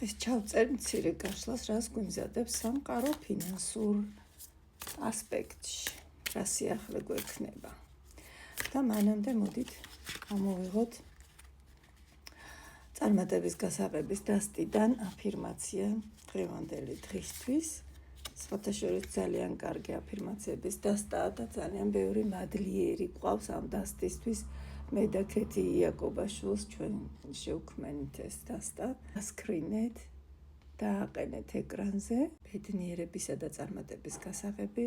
ეს ჩავწერ მცირე გაშლას, რას გვიმზადებს სამყარო ფინანსურ ასპექტში, რა სიახლე გვექნება. და მანამდე მოდით ამოვიღოთ წარმატების გასაღების დასტიდან აფირმაცია დღევანდელი დღისთვის. სხვათა შორის ძალიან კარგი აფირმაციების დასტაა და ძალიან ბევრი მადლიერი ყავს ამ დასტისთვის. მე და ქეთი იაკობაშვილს ჩვენ შევქმნით ეს დასტა. ასკრინეთ და აყენეთ ეკრანზე. ბედნიერებისა და წარმატების გასაღები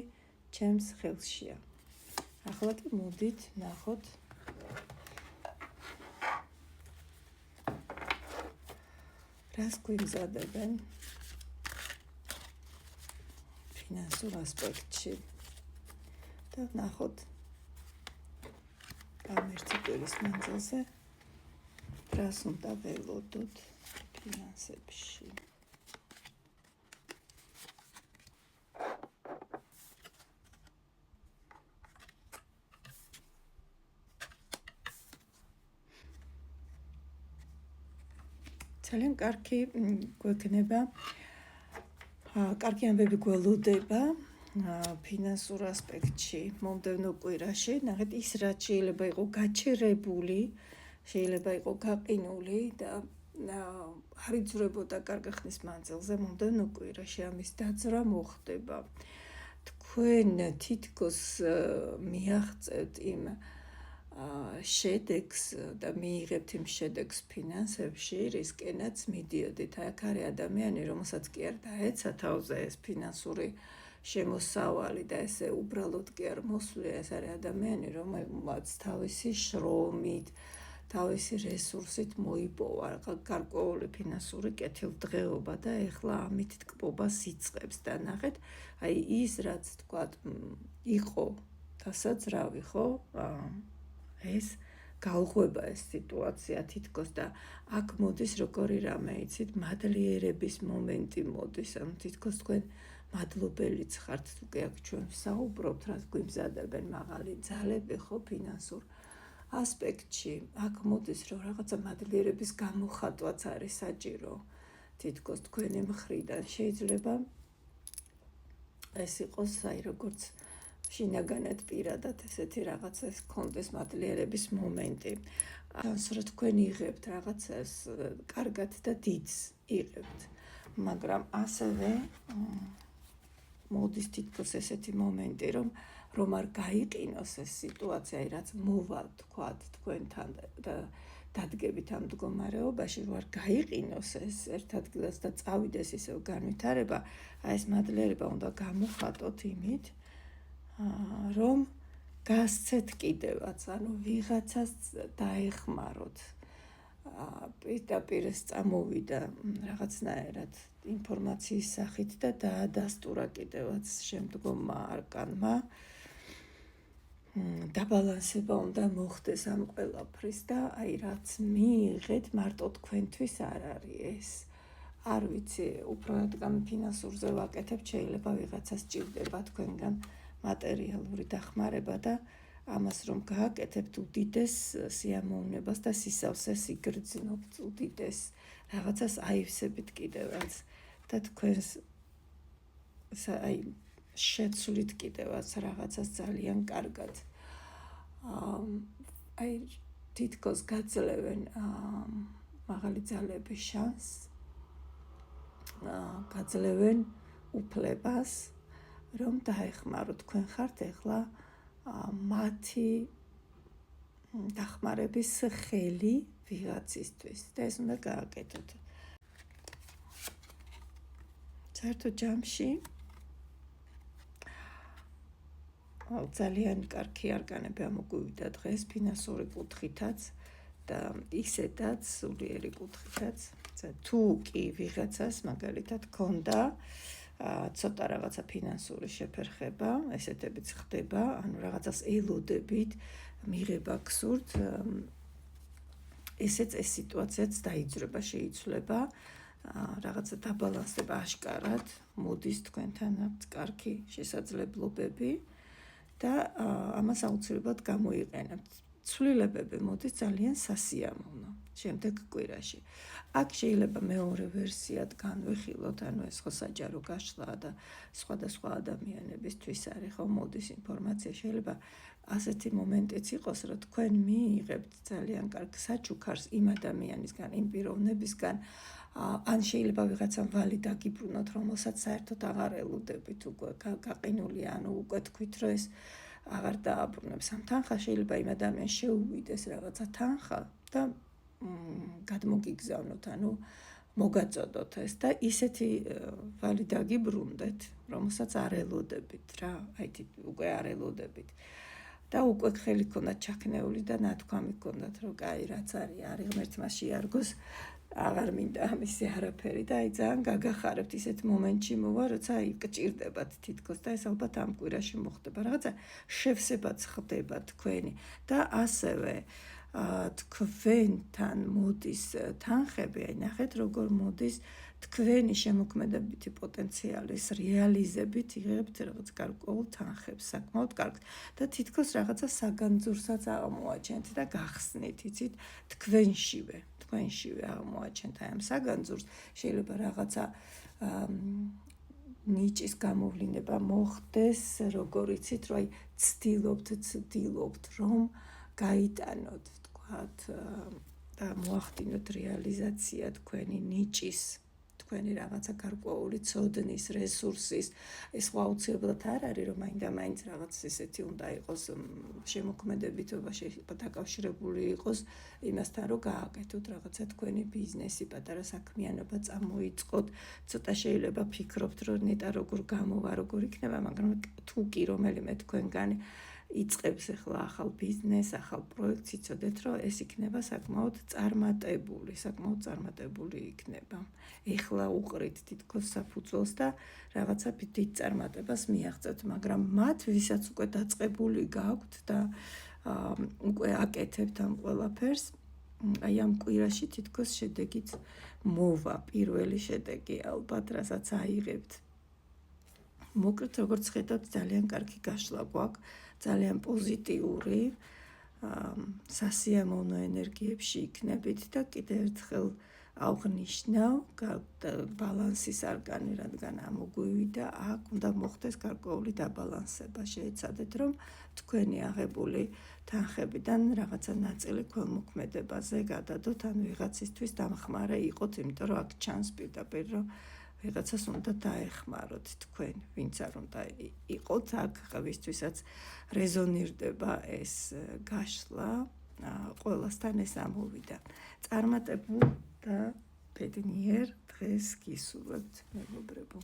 ჩემს ხელშია. ახლა კი მოდით ნახოთ რას გვიმზადებენ ფინანსურ ასპექტში და ნახოთ ამ ერთი კვირის მანძილზე რას უნდა ველოდოთ ფინანსებში. ძალიან კარგი გვექნება, კარგი ამბები გველოდება ფინანსურ ასპექტში მომდევნო კვირაში. ნახეთ, ის რაც შეიძლება იყო გაჩერებული, შეიძლება იყო გაყინული და არ იძურებოდა კარგი ხნის მანძილზე, მომდევნო კვირაში ამის დაძრა მოხდება. თქვენ თითქოს მიაღწევთ იმ შედეგს და მიიღებთ იმ შედეგს ფინანსებში, რისკენაც მიდიოდით. აქ არის ადამიანი, რომელსაც კი არ დაეცა თავზე ეს ფინანსური შემოსავალი და ესე უბრალოდ კი არ მოსვლია. ეს არის ადამიანი, რომელმაც თავისი შრომით, თავისი რესურსით მოიპოვა გარკვეული ფინანსური კეთილდღეობა და ეხლა ამით ტკბობას იწყებს. და ნახეთ, აი ის რაც თქვათ იყო დასაძრავი, ხო? ეს გაუღვება ეს სიტუაცია თითქოს და აქ მოდის როგორი რამე იცით, მადლიერების მომენტი მოდის. ანუ თითქოს თქვენ მადლობელიც ხართ, უკვე აქ ჩვენ ვსაუბრობთ, რაც გვიმზადებენ მაღალი ძალები, ხო, ფინანსურ ასპექტში. აქ მოდის, რომ რაღაცა მადლიერების გამოხატვაც არის საჭირო. თითქოს თქვენი მხრიდან შეიძლება ეს იყოს, აი როგორც შინაგანად პირადად ესეთი რაღაცა გქონდეს მადლიერების მომენტი. ჩანს, რომ თქვენ იღებთ რაღაცას კარგად და დიდს იღებთ, მაგრამ ასევე მოდის თითქოს ესეთი მომენტი, რომ არ გაიყინოს ეს სიტუაცია, რაც მოვა თქვათ თქვენთან და დადგებით ამ მდგომარეობაში, რომ არ გაიყინოს ეს ერთ ადგილას და წავიდეს ისევ განვითარება. აი ეს მადლიერება უნდა გამოხატოთ იმით, რომ გასცეთ კიდევაც, ანუ ვიღაცას დაეხმაროთ. პირდაპირ წამოვიდა რაღაცნაირად ინფორმაციის სახით და დაადასტურა კიდევაც შემდგომმა არკანმა. დაბალანსება უნდა მოხდეს ამ ყველაფრის და აი რაც მიიღეთ მარტო თქვენთვის არ არის ეს. არ ვიცი, უფრო რადგან ფინანსურზე ვაკეთებ, შეიძლება ვიღაცას სჭირდება თქვენგან მატერიალური დახმარება და ამას რომ გააკეთებთ უდიდეს სიამოვნებას და სისავსეს იგრძნობთ, უდიდეს რაღაცას აივსებით კიდევაც და თქვენს აი შეცვლით კიდევაც რაღაცას ძალიან კარგად. აი თითქოს გაძლევენ მაღალი ძალების შანსს, გაძლევენ უფლებას, რომ დაეხმაროთ. თქვენ ხართ ეხლა მათი დახმარების ხელი ვიღაცისთვის და ეს უნდა გააკეთოთ. საერთო ჯამში ძალიან კარგი არგანები ამოგვივიდა დღეს ფინანსური კუთხითაც და ისედაც სულიერი კუთხითაც. თუ კი ვიღაცას მაგალითად ქონდა ცოტა რაღაცა ფინანსური შეფერხება, ესეთებიც ხდება, ანუ რაღაცას ელოდებით, მიღება გსურთ, ესეც ეს სიტუაციაც დაიძრება, შეიცვლება, რაღაცა დაბალანსება აშკარად მოდის თქვენთანაც კარგი შესაძლებლობები და ამას აუცილებლად გამოიყენებთ. ცვლილებები მოდის ძალიან სასიამოვნო შემდეგ კვირაში. აქ შეიძლება მეორე ვერსიად განვიხილოთ, ანუ ეს ხო საჯარო გაშლა და სხვადასხვა ადამიანებისთვის არის ხო მოდის ინფორმაცია. შეიძლება ასეთი მომენტიც იყოს, რომ თქვენ მიიღებთ ძალიან კარგ საჩუქარს იმ ადამიანისგან, იმ პიროვნებისგან, ან შეიძლება ვიღაცამ ვალი დაგიბრუნოთ, რომელსაც საერთოდ აღარ ელოდებით უკვე გაყინული, ანუ უკვე თქვით, რომ ეს აღარ დააბრუნებს ამ თანხას, შეიძლება იმ ადამიანს შეუვიდეს რაღაცა თანხა და გადმოგიგზავნოთ, ანუ მოგაწოდოთ ეს და ისეთი ვალი დაგიბრუნდეთ, რომელსაც არ ელოდებით რა, უკვე არ ელოდებით. და უკვე ხელი ქონდათ ჩაქნეული და ნათქვამი ქონდათ, რომ კაი, რაც არის ღმერთმა შეარგოს, აღარ მინდა ამისი არაფერი და ძალიან გაგახარებთ ისეთ მომენტში მოვა, როცა გჭირდებათ თითქოს და ეს ალბათ ამ კვირაში მოხდება. რაღაცა შევსებაც ხდება თქვენი და ასევე თქვენთან მოდის თანხები, ნახეთ როგორ მოდის თქვენი შემოქმედებითი პოტენციალის რეალიზებით იღებთ რაღაც გარკვეულ თანხებს, საკმაოდ კარგს და თითქოს რაღაცა საგანძურსაც აღმოაჩენთ და გახსნით, იცით, თქვენშივე აღმოაჩენთ აი ამ საგანძურს, შეიძლება რაღაცა ნიჭის გამოვლინება მოხდეს, როგორ იცით, რომ აი ცდილობთ რომ გაიტანოთ, თქვათ, და მოახდინოთ რეალიზაცია თქვენი ნიჭის, თქვენი რაღაცა გარკვეული ცოდნის, რესურსის. ეს ხო აუცილებლად არ არის, რომ მაინდა-მაინც რაღაც ესეთი უნდა იყოს შემოქმედებითობა შეიძლება დაკავშირებული იყოს იმასთან, რომ გააკეთოთ რაღაცა თქვენი ბიზნესი, პატარა საქმიანობა წამოიწყოთ. ცოტა შეიძლება ფიქრობთ, რომ ნეტა როგორ გამოვა, როგორ იქნება, მაგრამ თუ კი რომელიმე თქვენგანი იწყებს ახლა ახალ ბიზნესს, ახალ პროექტს, იცოდეთ, რომ ეს იქნება საკმაოდ წარმატებული იქნება. ეხლა უყრით თითქოს საფუძველს და რაღაცა დიდ წარმატებას მიაღწევთ, მაგრამ მათ, ვისაც უკვე დაწყებული გაქვთ და უკვე აკეთებთ ამ ყველაფერს, აი ამ კვირაში თითქოს შედეგიც მოვა, პირველი შედეგი ალბათ, რასაც აიღებთ. მოკლედ, როგორც ხედავთ, ძალიან კარგი გაშლა გვაქვს, ძალიან პოზიტიური, სასიამოვნო ენერგიებში იქნებით და კიდევ ერთხელ აღნიშნავ, ბალანსის არკანი, რადგან ამოგვივიდა, აქ უნდა მოხდეს გარკვეული დაბალანსება. შეეცადეთ, რომ თქვენი აღებული თანხებიდან რაღაცა ნაწილი ქველმოქმედებაზე გადადოთ, ან ვიღაცისთვის დამხმარე იყოთ, იმიტომ რომ აქ ჩანს პირდაპირ, რომ ვიღაცას უნდა დაეხმაროთ თქვენ, ვინც არ უნდა იყოთ აქ, ვისთვისაც რეზონირდება ეს გაშლა, ყველასთან ეს ამოვიდა. წარმატებულ და ბედნიერ დღეს გისურვებთ, მეგობრებო.